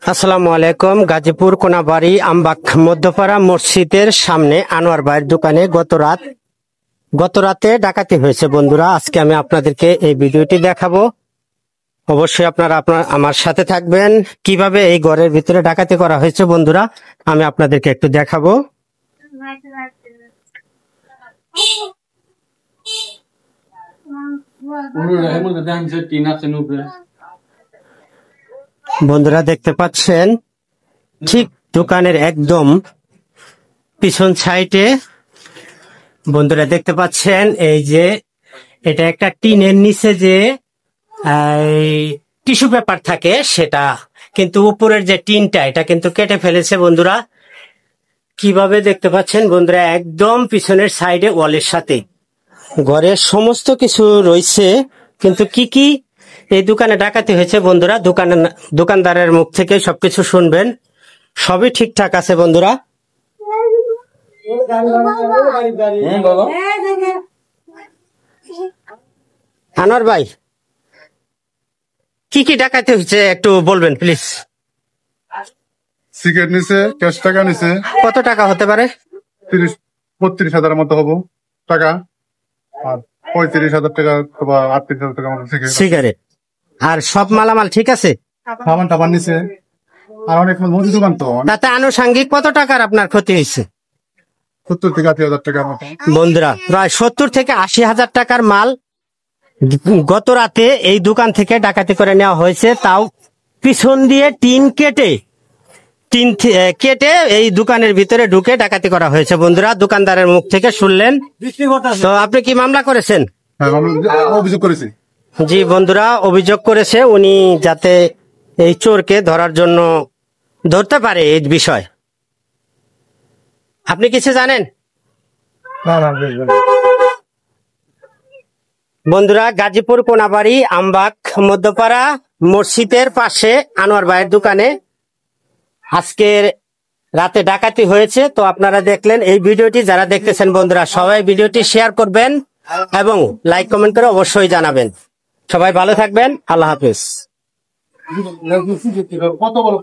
আসসালামু আলাইকুম। গাজীপুর কোনাবাড়ি আমবাগ মধ্যপাড়া মসজিদের সামনে আনোয়ার ভাইয়ের দোকানে গত রাতে ডাকাতি হয়েছে বন্ধুরা। আজকে আমি আপনাদেরকে এই ভিডিওটি দেখাবো। অবশ্যই আপনারা আমার সাথে থাকবেন। কিভাবে এই ঘরের ভিতরে ডাকাতি করা হয়েছে বন্ধুরা আমি আপনাদেরকে একটু দেখাবো। বন্ধুরা দেখতে পাচ্ছেন ঠিক দোকানের একদম পিছন সাইডে বন্ধুরা দেখতে পাচ্ছেন এই যে এটা একটা টিনের নিচে যে টিস্যু পেপার থাকে সেটা, কিন্তু উপরের যে টিনটা এটা কিন্তু কেটে ফেলেছে বন্ধুরা। কিভাবে দেখতে পাচ্ছেন বন্ধুরা, একদম পিছনের সাইডে ওয়ালের সাথে ঘরের সমস্ত কিছু রয়েছে, কিন্তু কি এই দোকানে ডাকাতি হয়েছে বন্ধুরা দোকানদারের মুখ থেকে সবকিছু শুনবেন। সবই ঠিকঠাক আছে বন্ধুরা। আনোয়ার ভাই, কি ডাকাতি হয়েছে একটু বলবেন প্লিজ। সিগারেট নিছে, ক্যাশ টাকা নিছে। কত টাকা হতে পারে? 32,000 মতো হবো টাকা, আর 35,000 টাকা বা 38,000 টাকা মতো সিগারেট। আর সব মালামাল ঠিক আছে? সাবান টাবান নিছে। আর অনেক মুদি দোকান তো, তাতে আনুষাঙ্গিক কত টাকার আপনার ক্ষতি হয়েছে? 70 থেকে 80,000 টাকার মতো। বন্ধুরা প্রায় 70 থেকে 80,000 টাকার মাল গত রাতে এই দোকান থেকে ডাকাতি করে নেওয়া হয়েছে, তাও পিছন দিয়ে টিন কেটে এই দোকানের ভিতরে ঢুকে ডাকাতি করা হয়েছে বন্ধুরা। দোকানদারের মুখ থেকে শুনলেন। তো আপনি কি মামলা করেছেন? অভিযোগ করেছি। জি বন্ধুরা, অভিযোগ করেছে উনি যাতে এই চোরকে ধরার জন্য ধরতে পারে এই বিষয়। আপনি কিছু জানেন? বন্ধুরা, গাজীপুর কোনাবাড়ি আমবাগ মধ্যপাড়া মসজিদের পাশে আনোয়ার ভাইয়ের দোকানে আজকের রাতে ডাকাতি হয়েছে। তো আপনারা দেখলেন এই ভিডিওটি, যারা দেখতেছেন বন্ধুরা সবাই ভিডিওটি শেয়ার করবেন এবং লাইক কমেন্ট করে অবশ্যই জানাবেন। সবাই ভালো থাকবেন। আল্লাহ হাফেজ। কত বড়